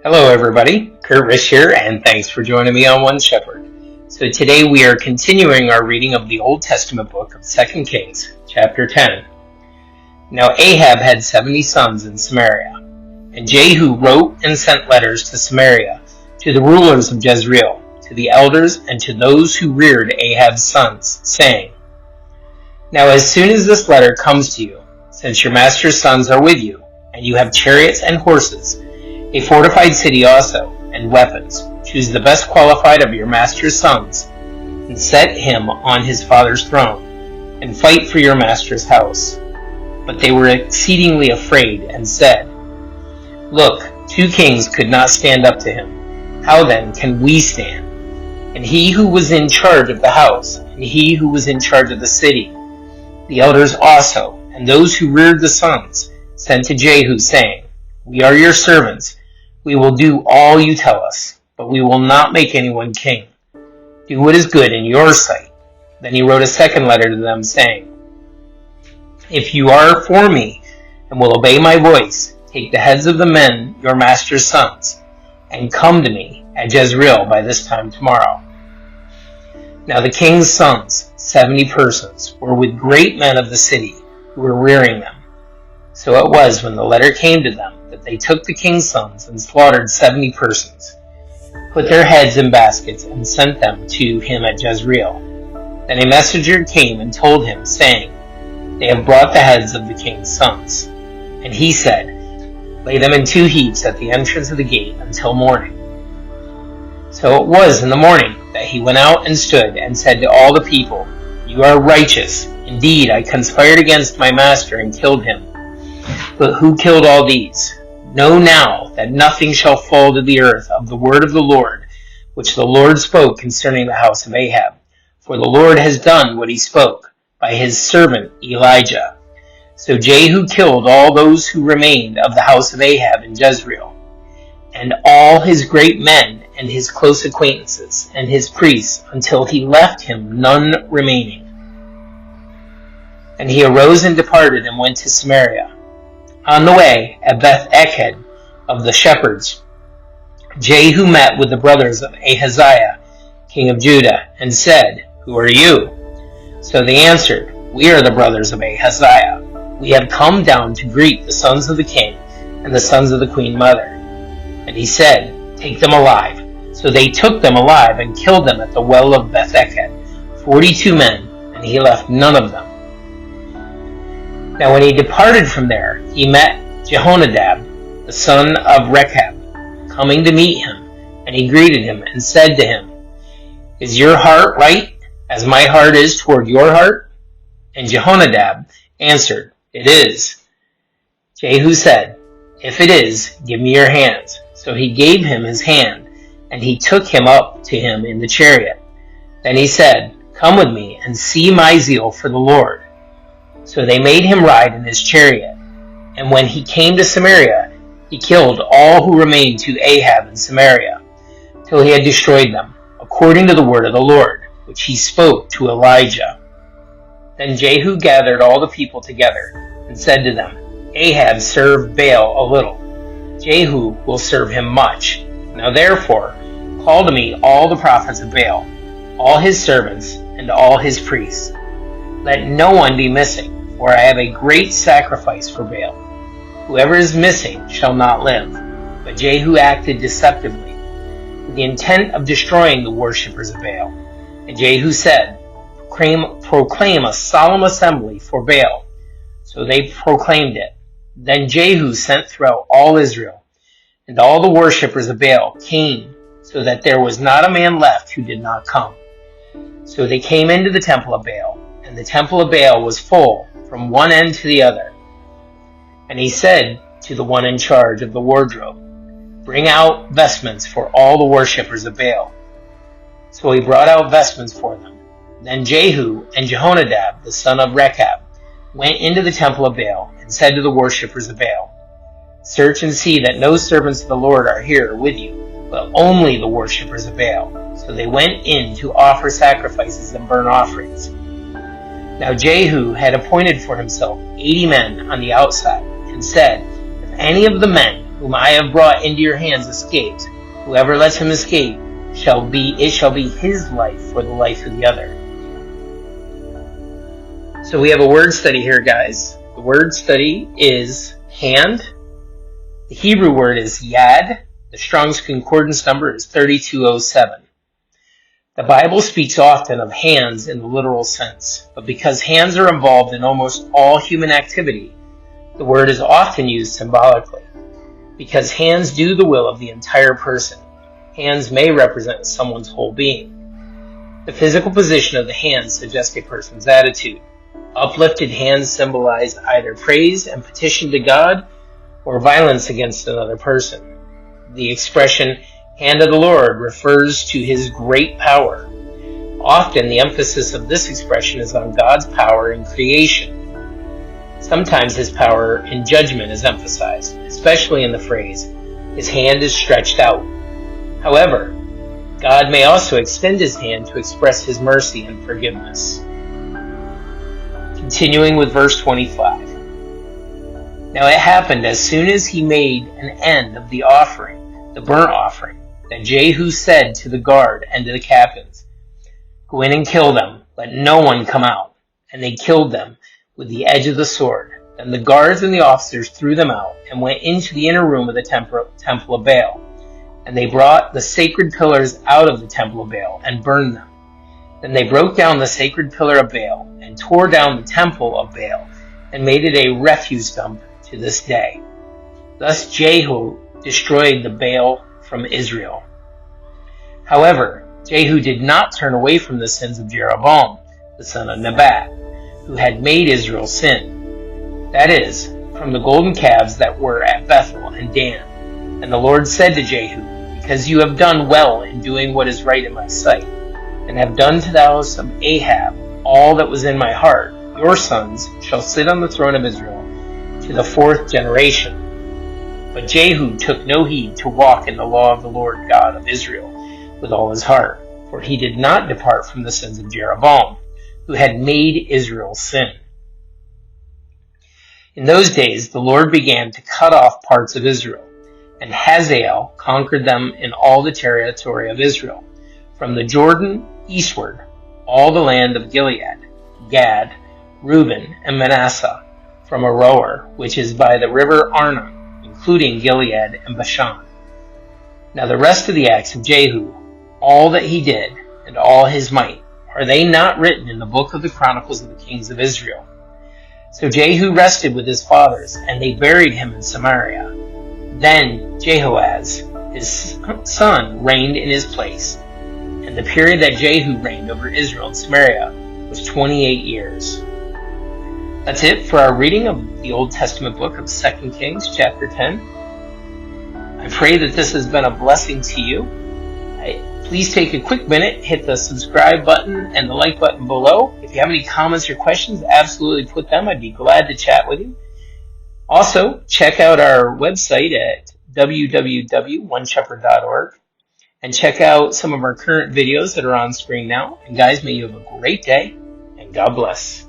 Hello everybody, Kurt Risch here, and thanks for joining me on One Shepherd. So today we are continuing our reading of the Old Testament book of 2 Kings, chapter 10. Now Ahab had 70 sons in Samaria, and Jehu wrote and sent letters to Samaria, to the rulers of Jezreel, to the elders, and to those who reared Ahab's sons, saying, Now as soon as this letter comes to you, since your master's sons are with you, and you have chariots and horses, a fortified city also, and weapons, choose the best qualified of your master's sons, and set him on his father's throne, and fight for your master's house. But they were exceedingly afraid, and said, Look, 2 kings could not stand up to him. How then can we stand? And he who was in charge of the house, and he who was in charge of the city, the elders also, and those who reared the sons, sent to Jehu, saying, We are your servants. We will do all you tell us, but we will not make anyone king. Do what is good in your sight. Then he wrote a second letter to them, saying, If you are for me and will obey my voice, take the heads of the men, your master's sons, and come to me at Jezreel by this time tomorrow. Now the king's sons, 70 persons, were with great men of the city, who were rearing them. So it was when the letter came to them that they took the king's sons and slaughtered 70 persons, put their heads in baskets, and sent them to him at Jezreel. Then a messenger came and told him, saying, They have brought the heads of the king's sons. And he said, Lay them in 2 heaps at the entrance of the gate until morning. So it was in the morning that he went out and stood and said to all the people, You are righteous. Indeed, I conspired against my master and killed him. But who killed all these? Know now that nothing shall fall to the earth of the word of the Lord, which the Lord spoke concerning the house of Ahab. For the Lord has done what he spoke by his servant Elijah. So Jehu killed all those who remained of the house of Ahab in Jezreel, and all his great men and his close acquaintances and his priests, until he left him none remaining. And he arose and departed and went to Samaria. On the way, at Beth-eked of the shepherds, Jehu met with the brothers of Ahaziah, king of Judah, and said, Who are you? So they answered, We are the brothers of Ahaziah. We have come down to greet the sons of the king and the sons of the queen mother. And he said, Take them alive. So they took them alive and killed them at the well of Beth-eked, 42 men, and he left none of them. Now when he departed from there, he met Jehonadab, the son of Rechab, coming to meet him, and he greeted him and said to him, Is your heart right, as my heart is toward your heart? And Jehonadab answered, It is. Jehu said, If it is, give me your hands. So he gave him his hand, and he took him up to him in the chariot. Then he said, Come with me and see my zeal for the Lord. So they made him ride in his chariot. And when he came to Samaria, he killed all who remained to Ahab in Samaria, till he had destroyed them, according to the word of the Lord, which he spoke to Elijah. Then Jehu gathered all the people together, and said to them, Ahab served Baal a little. Jehu will serve him much. Now therefore, call to me all the prophets of Baal, all his servants, and all his priests. Let no one be missing, for I have a great sacrifice for Baal. Whoever is missing shall not live. But Jehu acted deceptively, with the intent of destroying the worshippers of Baal. And Jehu said, Proclaim a solemn assembly for Baal. So they proclaimed it. Then Jehu sent throughout all Israel, and all the worshippers of Baal came, so that there was not a man left who did not come. So they came into the temple of Baal, and the temple of Baal was full from one end to the other. And he said to the one in charge of the wardrobe, Bring out vestments for all the worshippers of Baal. So he brought out vestments for them. Then Jehu and Jehonadab, the son of Rechab, went into the temple of Baal and said to the worshippers of Baal, Search and see that no servants of the Lord are here with you, but only the worshippers of Baal. So they went in to offer sacrifices and burnt offerings. Now Jehu had appointed for himself 80 men on the outside, and said, If any of the men whom I have brought into your hands, escapes. Whoever lets him escape shall be his life for the life of the other. So we have a word study here, guys. The word study is hand. The Hebrew word is yad. The Strong's Concordance number is 3207. The Bible speaks often of hands in the literal sense, but because hands are involved in almost all human activity, the word is often used symbolically. Because hands do the will of the entire person, hands may represent someone's whole being. The physical position of the hands suggests a person's attitude. Uplifted hands symbolize either praise and petition to God or violence against another person. The expression, hand of the Lord, refers to his great power. Often the emphasis of this expression is on God's power in creation. Sometimes his power in judgment is emphasized, especially in the phrase, his hand is stretched out. However, God may also extend his hand to express his mercy and forgiveness. Continuing with verse 25. Now it happened as soon as he made an end of the offering, the burnt offering, that Jehu said to the guard and to the captains, "Go in and kill them, let no one come out." And they killed them with the edge of the sword. Then the guards and the officers threw them out and went into the inner room of the temple of Baal. And they brought the sacred pillars out of the temple of Baal and burned them. Then they broke down the sacred pillar of Baal and tore down the temple of Baal and made it a refuse dump to this day. Thus Jehu destroyed the Baal from Israel. However, Jehu did not turn away from the sins of Jeroboam, the son of Nebat, who had made Israel sin. That is, from the golden calves that were at Bethel and Dan. And the Lord said to Jehu, "Because you have done well in doing what is right in my sight, and have done to the house of Ahab all that was in my heart, your sons shall sit on the throne of Israel to the 4th generation." But Jehu took no heed to walk in the law of the Lord God of Israel with all his heart, for he did not depart from the sins of Jeroboam, who had made Israel sin. In those days the Lord began to cut off parts of Israel, and Hazael conquered them in all the territory of Israel, from the Jordan eastward, all the land of Gilead, Gad, Reuben, and Manasseh, from Aroer, which is by the river Arnon, including Gilead and Bashan. Now the rest of the acts of Jehu, all that he did, and all his might, are they not written in the book of the Chronicles of the Kings of Israel? So Jehu rested with his fathers, and they buried him in Samaria. Then Jehoahaz, his son, reigned in his place. And the period that Jehu reigned over Israel and Samaria was 28 years. That's it for our reading of the Old Testament book of 2 Kings, chapter 10. I pray that this has been a blessing to you. Please take a quick minute, hit the subscribe button and the like button below. If you have any comments or questions, absolutely put them. I'd be glad to chat with you. Also, check out our website at www.oneshepherd.org and check out some of our current videos that are on screen now. And guys, may you have a great day, and God bless.